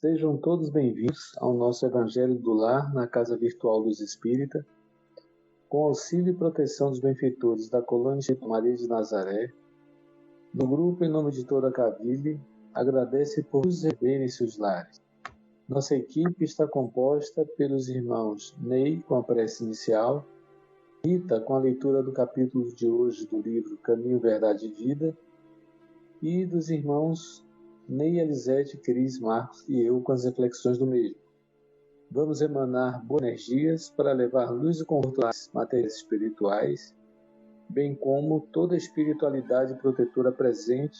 Sejam todos bem-vindos ao nosso Evangelho do Lar na Casa Virtual dos Espírita, com auxílio e proteção dos benfeitores da Colônia Espírita Maria de Nazaré. Do grupo, em nome de toda a Cavile, agradece por nos receber em seus lares. Nossa equipe está composta pelos irmãos Ney, com a prece inicial, Rita, com a leitura do capítulo de hoje do livro Caminho, Verdade e Vida, e dos irmãos Ney, Elisete, Cris, Marcos e eu com as reflexões do mesmo. Vamos emanar boas energias para levar luz e conforto às matérias espirituais, bem como toda a espiritualidade protetora presente,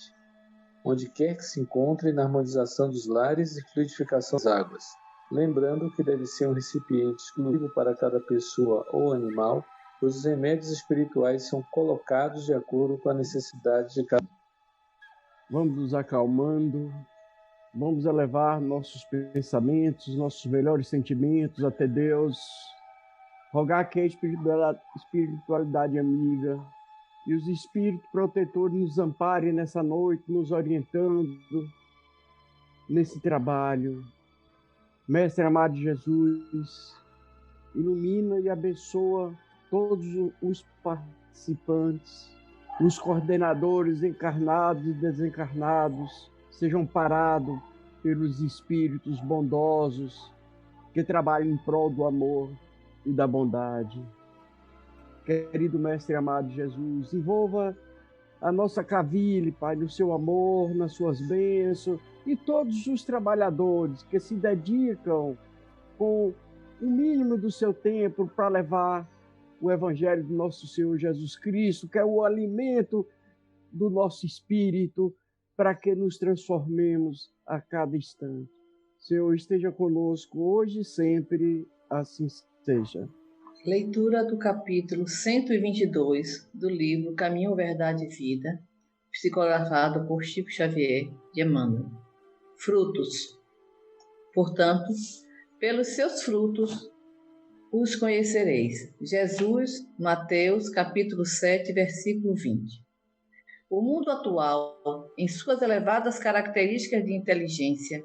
onde quer que se encontre, na harmonização dos lares e fluidificação das águas. Lembrando que deve ser um recipiente exclusivo para cada pessoa ou animal, pois os remédios espirituais são colocados de acordo com a necessidade de cada um. Vamos nos acalmando, vamos elevar nossos pensamentos, nossos melhores sentimentos até Deus, rogar que a espiritualidade amiga e os espíritos protetores nos amparem nessa noite, nos orientando nesse trabalho. Mestre amado Jesus, ilumina e abençoa todos os participantes, os coordenadores encarnados e desencarnados, sejam parados pelos espíritos bondosos que trabalham em prol do amor e da bondade. Querido Mestre amado Jesus, envolva a nossa Cavile, Pai, no seu amor, nas suas bênçãos, e todos os trabalhadores que se dedicam com o mínimo do seu tempo para levar o Evangelho do nosso Senhor Jesus Cristo, que é o alimento do nosso espírito, para que nos transformemos a cada instante. Senhor, esteja conosco hoje e sempre, assim seja. Leitura do capítulo 122 do livro Caminho, Verdade e Vida, psicografado por Chico Xavier de Emmanuel. Frutos. Portanto, pelos seus frutos os conhecereis. Jesus, Mateus, capítulo 7, versículo 20. O mundo atual, em suas elevadas características de inteligência,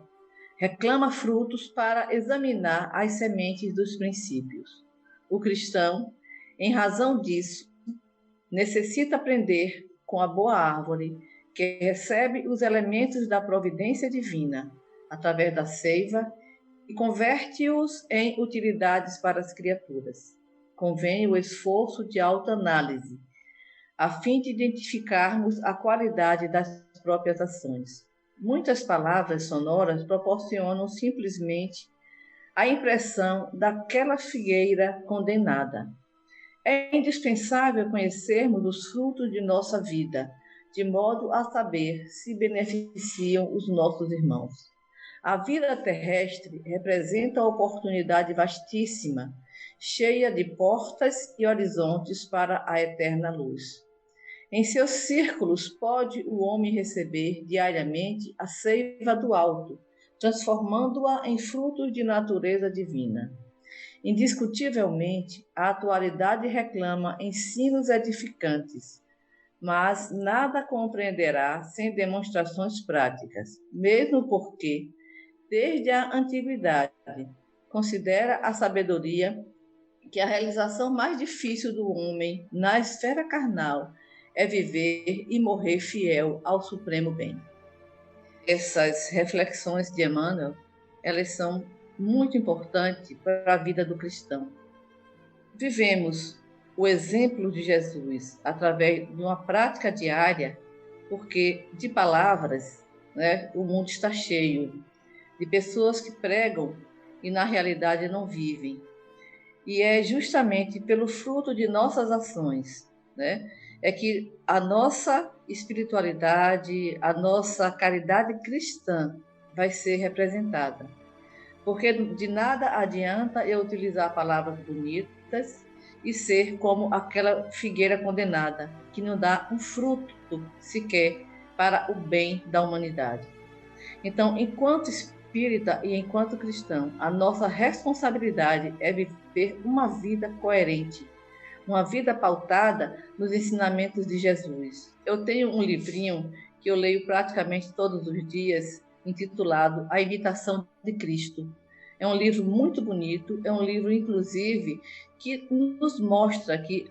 reclama frutos para examinar as sementes dos princípios. O cristão, em razão disso, necessita aprender com a boa árvore, que recebe os elementos da providência divina, através da seiva, e converte-os em utilidades para as criaturas. Convém o esforço de autoanálise, a fim de identificarmos a qualidade das próprias ações. Muitas palavras sonoras proporcionam simplesmente a impressão daquela figueira condenada. É indispensável conhecermos os frutos de nossa vida, de modo a saber se beneficiam os nossos irmãos. A vida terrestre representa uma oportunidade vastíssima, cheia de portas e horizontes para a eterna luz. Em seus círculos pode o homem receber diariamente a seiva do alto, transformando-a em frutos de natureza divina. Indiscutivelmente, a atualidade reclama ensinos edificantes, mas nada compreenderá sem demonstrações práticas, mesmo porque, desde a antiguidade, considera a sabedoria que a realização mais difícil do homem na esfera carnal é viver e morrer fiel ao supremo bem. Essas reflexões de Emmanuel, elas são muito importantes para a vida do cristão. Vivemos o exemplo de Jesus através de uma prática diária, porque de palavras, o mundo está cheio de pessoas que pregam e na realidade não vivem. E é justamente pelo fruto de nossas ações, é que a nossa espiritualidade, a nossa caridade cristã vai ser representada. Porque de nada adianta eu utilizar palavras bonitas e ser como aquela figueira condenada, que não dá um fruto sequer para o bem da humanidade. Então, enquanto espírita e enquanto cristão, a nossa responsabilidade é viver uma vida coerente, uma vida pautada nos ensinamentos de Jesus. Eu tenho um livrinho que eu leio praticamente todos os dias, intitulado A Imitação de Cristo. É um livro muito bonito, é um livro, inclusive, que nos mostra que,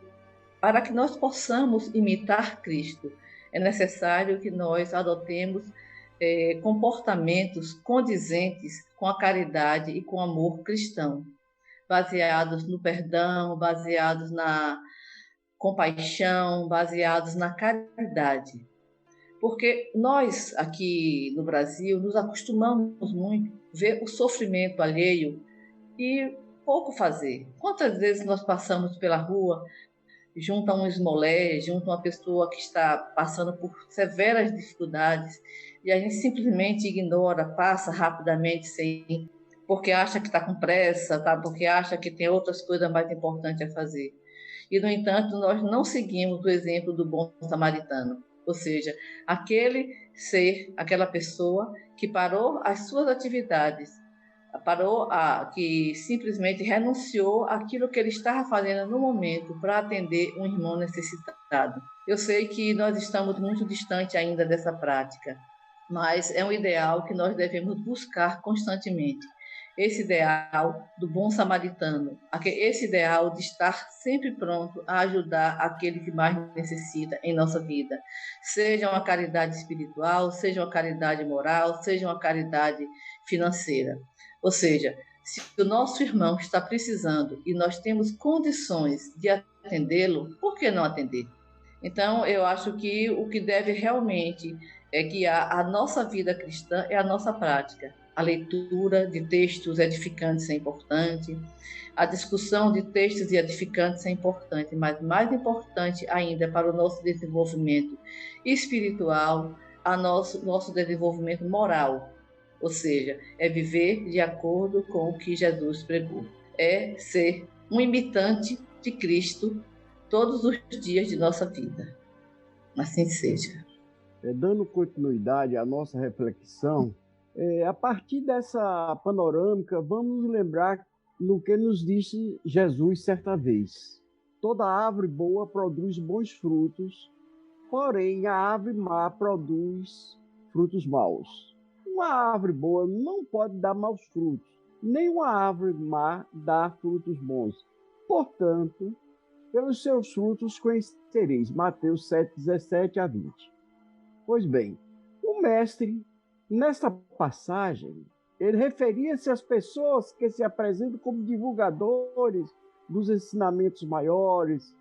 para que nós possamos imitar Cristo, é necessário que nós adotemos comportamentos condizentes com a caridade e com o amor cristão, baseados no perdão, baseados na compaixão, baseados na caridade. Porque nós, aqui no Brasil, nos acostumamos muito a ver o sofrimento alheio e pouco fazer. Quantas vezes nós passamos pela rua, junto a um esmolé, junto a uma pessoa que está passando por severas dificuldades, e a gente simplesmente ignora, passa rapidamente sem, porque acha que está com pressa, tá? Porque acha que tem outras coisas mais importantes a fazer. E, no entanto, nós não seguimos o exemplo do bom samaritano, ou seja, aquele ser, aquela pessoa que parou as suas atividades, que simplesmente renunciou àquilo que ele estava fazendo no momento para atender um irmão necessitado. Eu sei que nós estamos muito distantes ainda dessa prática, mas é um ideal que nós devemos buscar constantemente. Esse ideal do bom samaritano, esse ideal de estar sempre pronto a ajudar aquele que mais necessita em nossa vida. Seja uma caridade espiritual, seja uma caridade moral, seja uma caridade financeira. Ou seja, se o nosso irmão está precisando e nós temos condições de atendê-lo, por que não atender? Então, eu acho que o que deve realmente é guiar a nossa vida cristã é a nossa prática. A leitura de textos edificantes é importante, a discussão de textos edificantes é importante, mas mais importante ainda para o nosso desenvolvimento espiritual, nosso desenvolvimento moral. Ou seja, é viver de acordo com o que Jesus pregou. É ser um imitante de Cristo todos os dias de nossa vida. Assim seja. Dando continuidade à nossa reflexão, a partir dessa panorâmica, vamos lembrar no que nos disse Jesus certa vez. Toda árvore boa produz bons frutos, porém a árvore má produz frutos maus. Uma árvore boa não pode dar maus frutos, nem uma árvore má dá frutos bons. Portanto, pelos seus frutos conhecereis. Mateus 7, 17 a 20. Pois bem, o mestre, nesta passagem, ele referia-se às pessoas que se apresentam como divulgadores dos ensinamentos maiores,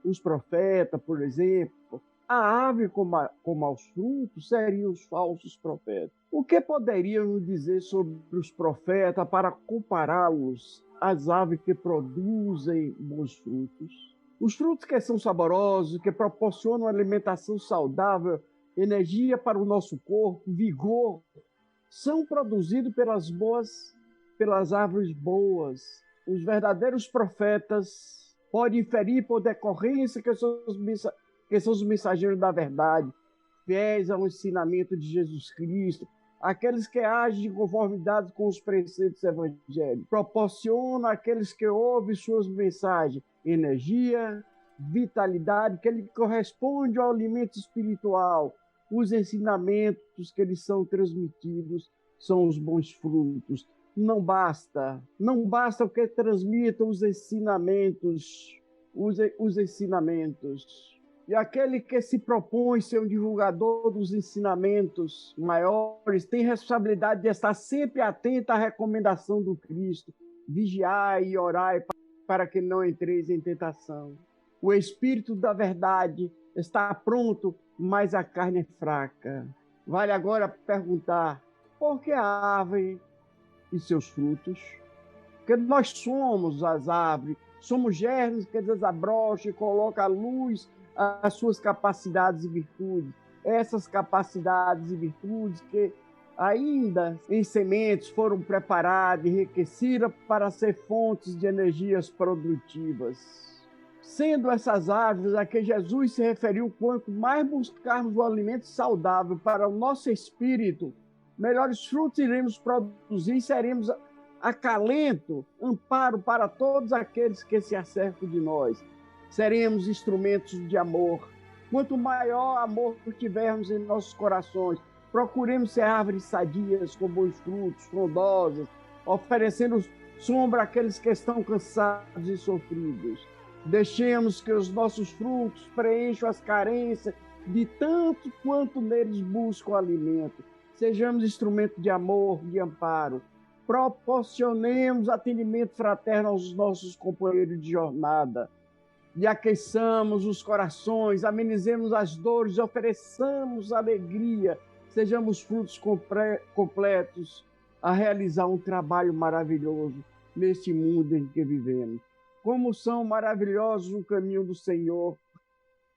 os profetas, por exemplo. A árvore com maus frutos seriam os falsos profetas. O que poderíamos dizer sobre os profetas para compará-los às árvores que produzem bons frutos? Os frutos que são saborosos, que proporcionam alimentação saudável, energia para o nosso corpo, vigor, são produzidos pelas árvores boas. Os verdadeiros profetas podem inferir por decorrência que são os mensageiros da verdade, fiéis ao ensinamento de Jesus Cristo, aqueles que agem de conformidade com os preceitos evangélicos, proporcionam àqueles que ouvem suas mensagens energia, vitalidade, que lhe corresponde ao alimento espiritual. Os ensinamentos que lhes são transmitidos são os bons frutos. Não basta o que transmitam os ensinamentos. E aquele que se propõe ser um divulgador dos ensinamentos maiores tem responsabilidade de estar sempre atento à recomendação do Cristo. Vigiai e orai para que não entreis em tentação. O Espírito da verdade está pronto, mas a carne é fraca. Vale agora perguntar, por que a árvore e seus frutos? Porque nós somos as árvores, somos germes que desabrocham e colocam à luz as suas capacidades e virtudes. Essas capacidades e virtudes que ainda em sementes foram preparadas e enriquecidas para ser fontes de energias produtivas. Sendo essas árvores a que Jesus se referiu, quanto mais buscarmos o alimento saudável para o nosso espírito, melhores frutos iremos produzir e seremos acalento, amparo para todos aqueles que se acercam de nós. Seremos instrumentos de amor. Quanto maior amor tivermos em nossos corações, Procuremos ser árvores sadias, com bons frutos, frondosas, oferecendo sombra àqueles que estão cansados e sofridos. Deixemos que os nossos frutos preencham as carências de tanto quanto neles buscam alimento. Sejamos instrumento de amor, de amparo. Proporcionemos atendimento fraterno aos nossos companheiros de jornada. E aqueçamos os corações, amenizemos as dores, ofereçamos alegria. Sejamos frutos completos a realizar um trabalho maravilhoso neste mundo em que vivemos. Como são maravilhosos o caminho do Senhor.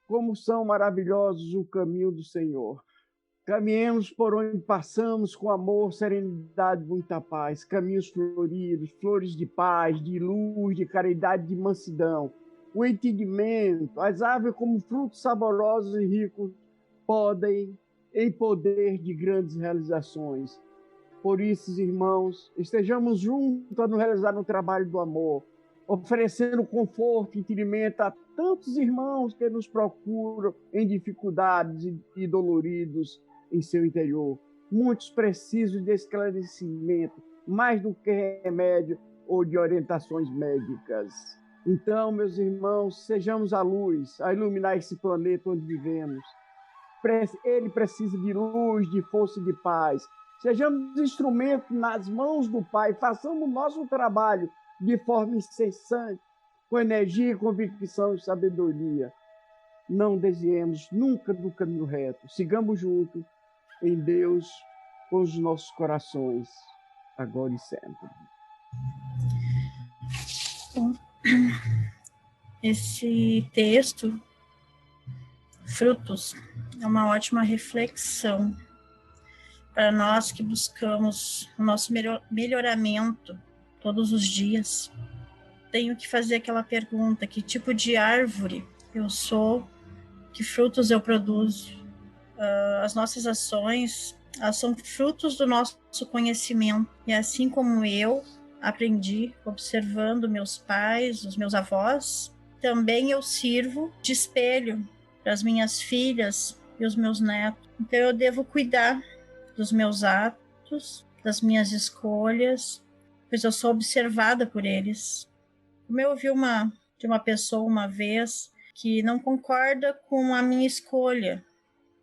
Como são maravilhosos o caminho do Senhor. Caminhemos por onde passamos com amor, serenidade e muita paz. Caminhos floridos, flores de paz, de luz, de caridade, de mansidão. O entendimento, as árvores como frutos saborosos e ricos podem em poder de grandes realizações. Por isso, irmãos, estejamos juntos a nos realizar no trabalho do amor, oferecendo conforto e entendimento a tantos irmãos que nos procuram em dificuldades e doloridos em seu interior. Muitos precisam de esclarecimento, mais do que remédio ou de orientações médicas. Então, meus irmãos, sejamos a luz, a iluminar esse planeta onde vivemos. Ele precisa de luz, de força e de paz. Sejamos instrumentos nas mãos do Pai, façamos o nosso trabalho de forma incessante, com energia, convicção e sabedoria. Não desviemos nunca do caminho reto. Sigamos juntos em Deus com os nossos corações, agora e sempre. Esse texto, Frutos, é uma ótima reflexão para nós que buscamos o nosso melhoramento todos os dias. Tenho que fazer aquela pergunta: que tipo de árvore eu sou? Que frutos eu produzo? As nossas ações, elas são frutos do nosso conhecimento. E assim como eu aprendi observando meus pais, os meus avós, também eu sirvo de espelho para as minhas filhas e os meus netos. Então eu devo cuidar dos meus atos, das minhas escolhas, pois eu sou observada por eles. Como eu ouvi de uma pessoa uma vez que não concorda com a minha escolha,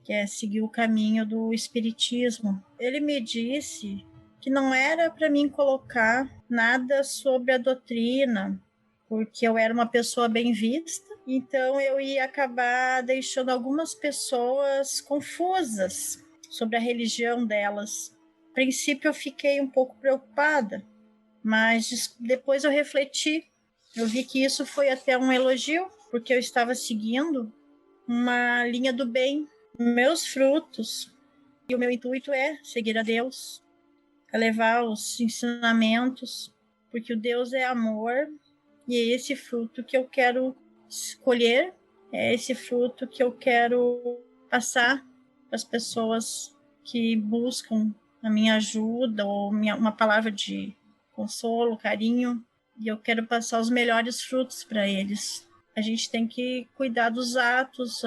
que é seguir o caminho do espiritismo. Ele me disse que não era para mim colocar nada sobre a doutrina, porque eu era uma pessoa bem vista, então eu ia acabar deixando algumas pessoas confusas sobre a religião delas. A princípio eu fiquei um pouco preocupada, mas depois eu refleti. Eu vi que isso foi até um elogio, porque eu estava seguindo uma linha do bem. Meus frutos, e o meu intuito é seguir a Deus, é levar os ensinamentos, porque o Deus é amor, e é esse fruto que eu quero escolher, é esse fruto que eu quero passar para as pessoas que buscam a minha ajuda, ou uma palavra de consolo, carinho, e eu quero passar os melhores frutos para eles. A gente tem que cuidar dos atos,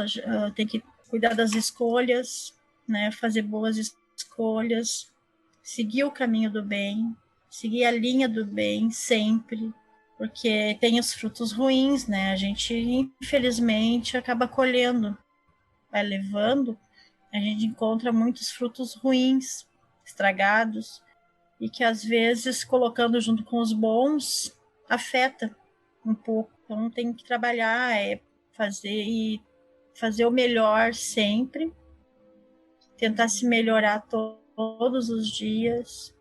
tem que cuidar das escolhas, né? Fazer boas escolhas, seguir o caminho do bem, seguir a linha do bem sempre, porque tem os frutos ruins, né? A gente, infelizmente, acaba colhendo, vai levando, a gente encontra muitos frutos ruins, estragados, e que às vezes, colocando junto com os bons, afeta um pouco. Então tem que trabalhar, fazer o melhor sempre, tentar se melhorar todos os dias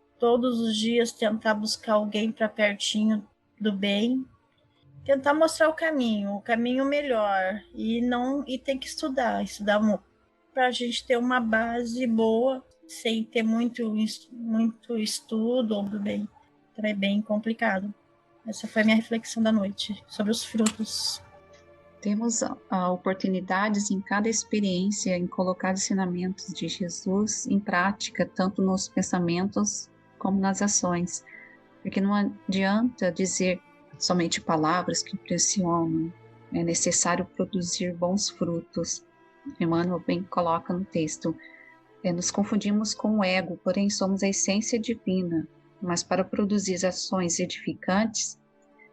tentar buscar alguém para pertinho do bem, tentar mostrar o caminho melhor, e tem que estudar para a gente ter uma base boa, sem ter muito estudo do bem. Então é bem complicado. Essa foi a minha reflexão da noite sobre os frutos. Temos oportunidades em cada experiência em colocar ensinamentos de Jesus em prática, tanto nos pensamentos como nas ações. Porque não adianta dizer somente palavras que impressionam. É necessário produzir bons frutos. Emmanuel bem coloca no texto. Nos confundimos com o ego, porém somos a essência divina. Mas para produzir ações edificantes,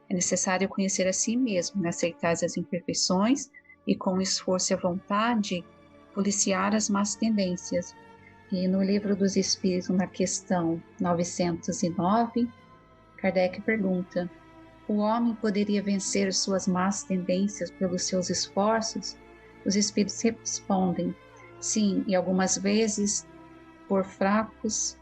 é necessário conhecer a si mesmo, aceitar as imperfeições e, com o esforço e a vontade, policiar as más tendências. E no Livro dos Espíritos, na questão 909, Kardec pergunta: o homem poderia vencer suas más tendências pelos seus esforços? Os espíritos respondem: sim, e algumas vezes por fracos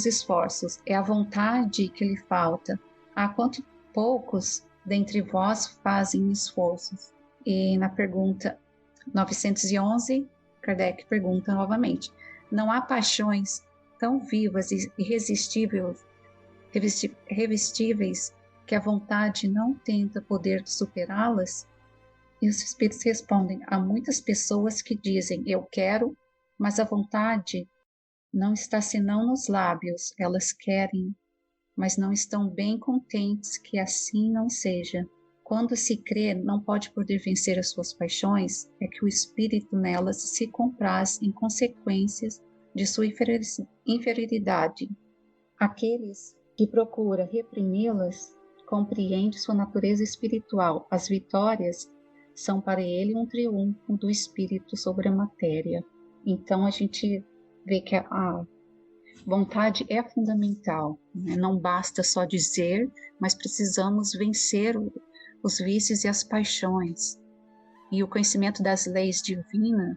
esforços. É a vontade que lhe falta. Há quanto poucos dentre vós fazem esforços? E na pergunta 911, Kardec pergunta novamente: não há paixões tão vivas e revestíveis que a vontade não tenta poder superá-las? E os espíritos respondem: há muitas pessoas que dizem eu quero, mas a vontade não está senão nos lábios. Elas querem, mas não estão bem contentes que assim não seja. Quando se crê não pode poder vencer as suas paixões, é que o espírito nelas se compraz em consequências de sua inferioridade. Aqueles que procuram reprimi-las compreendem sua natureza espiritual. As vitórias são para ele um triunfo do espírito sobre a matéria. Então a gente vê que a vontade é fundamental, né? Não basta só dizer, mas precisamos vencer os vícios e as paixões. E o conhecimento das leis divinas,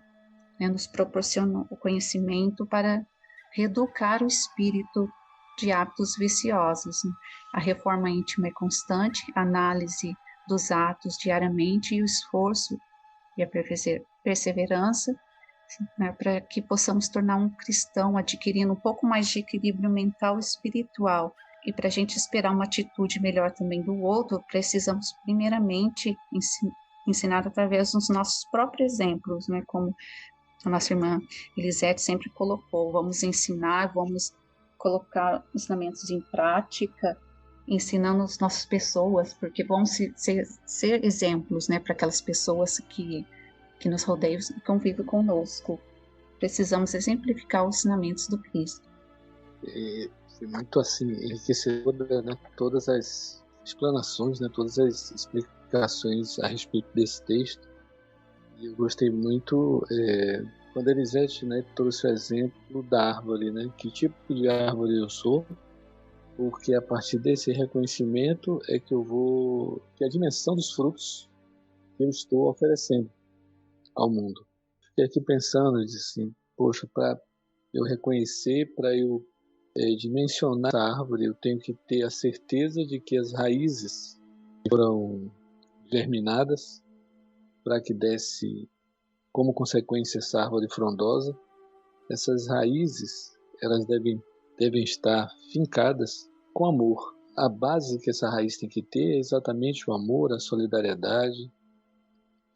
né, nos proporciona o conhecimento para reeducar o espírito de hábitos viciosos. A reforma íntima é constante, a análise dos atos diariamente e o esforço e a perseverança, né, para que possamos tornar um cristão adquirindo um pouco mais de equilíbrio mental e espiritual. E para a gente esperar uma atitude melhor também do outro, precisamos primeiramente ensinar através dos nossos próprios exemplos, né, como a nossa irmã Elisete sempre colocou: vamos ensinar, vamos colocar ensinamentos em prática, ensinando as nossas pessoas, porque vão ser exemplos, né, para aquelas pessoas que nos rodeiam e convivem conosco. Precisamos exemplificar os ensinamentos do Cristo. Foi muito assim, enriquecedora, né, todas as explanações, né, todas as explicações a respeito desse texto. E eu gostei muito quando a Elisete, né, trouxe o exemplo da árvore, né, que tipo de árvore eu sou, porque a partir desse reconhecimento é que que a dimensão dos frutos que eu estou oferecendo ao mundo. Fiquei aqui pensando, disse assim, poxa, para eu reconhecer, para eu dimensionar a árvore, eu tenho que ter a certeza de que as raízes foram germinadas para que desse como consequência essa árvore frondosa. Essas raízes, elas devem estar fincadas com amor. A base que essa raiz tem que ter é exatamente o amor, a solidariedade,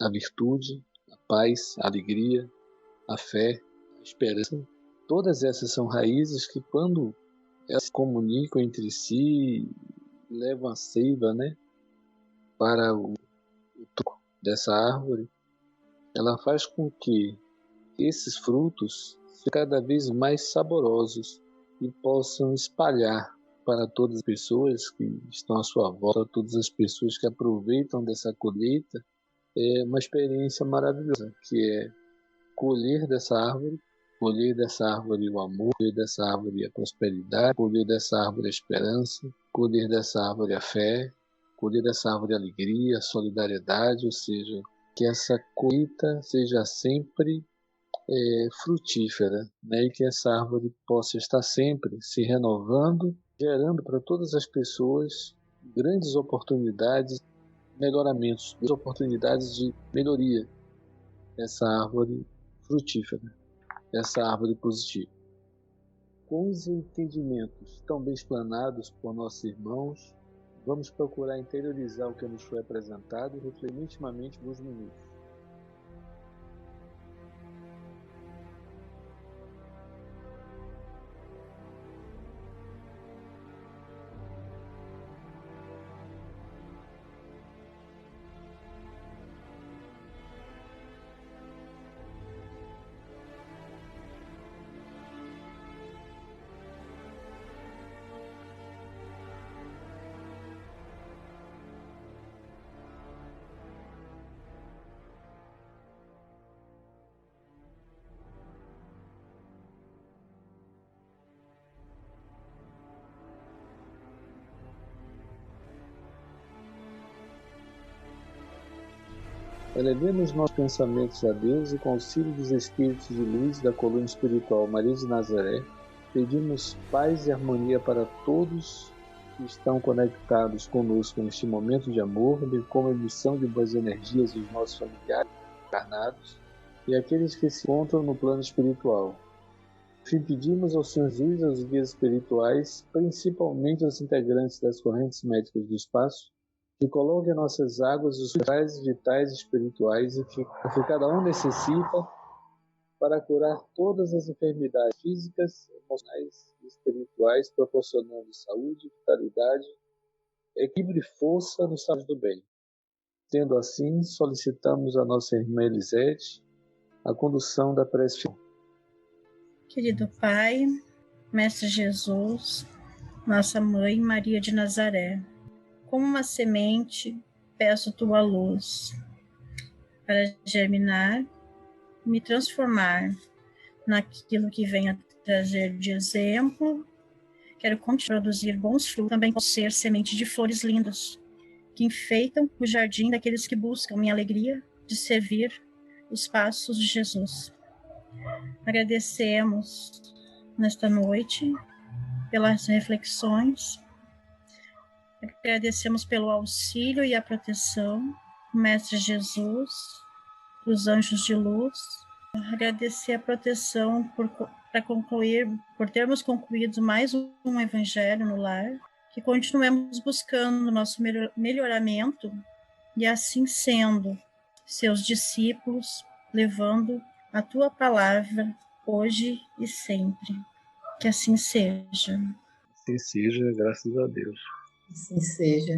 a virtude, a paz, a alegria, a fé, a esperança. Todas essas são raízes que, quando elas se comunicam entre si, levam a seiva, né, para o tronco dessa árvore, ela faz com que esses frutos sejam cada vez mais saborosos e possam espalhar para todas as pessoas que estão à sua volta, todas as pessoas que aproveitam dessa colheita, uma experiência maravilhosa, que é colher dessa árvore o amor, colher dessa árvore a prosperidade, colher dessa árvore a esperança, colher dessa árvore a fé, colher dessa árvore a alegria, a solidariedade, ou seja, que essa colheita seja sempre frutífera, né? E que essa árvore possa estar sempre se renovando, gerando para todas as pessoas grandes oportunidades, melhoramentos, oportunidades de melhoria dessa árvore frutífera, essa árvore positiva. Com os entendimentos tão bem explanados por nossos irmãos, vamos procurar interiorizar o que nos foi apresentado e refletir intimamente nos minutos. Elevemos nossos pensamentos a Deus e, com o auxílio dos Espíritos de Luz da coluna espiritual Maria de Nazaré, pedimos paz e harmonia para todos que estão conectados conosco neste momento de amor, bem como a emissão de boas energias dos nossos familiares encarnados e aqueles que se encontram no plano espiritual. Enfim, pedimos ao Senhor Jesus, aos guias espirituais, principalmente aos integrantes das correntes médicas do espaço, que coloquem em nossas águas os vitais espirituais e que cada um necessita para curar todas as enfermidades físicas, emocionais e espirituais, proporcionando saúde, vitalidade, equilíbrio e força no estado do bem. Sendo assim, solicitamos a nossa irmã Elisete a condução da prece final. Querido Pai, Mestre Jesus, nossa Mãe Maria de Nazaré, como uma semente, peço tua luz para germinar, me transformar naquilo que venha trazer de exemplo. Quero continuar a produzir bons frutos, também ser semente de flores lindas, que enfeitam o jardim daqueles que buscam minha alegria de servir os passos de Jesus. Agradecemos nesta noite pelas reflexões, agradecemos pelo auxílio e a proteção, Mestre Jesus, dos anjos de luz, agradecer a proteção por termos concluído mais um evangelho no lar, que continuemos buscando nosso melhoramento e assim sendo seus discípulos, levando a tua palavra hoje e sempre. Que assim seja. Assim seja, graças a Deus. Assim seja.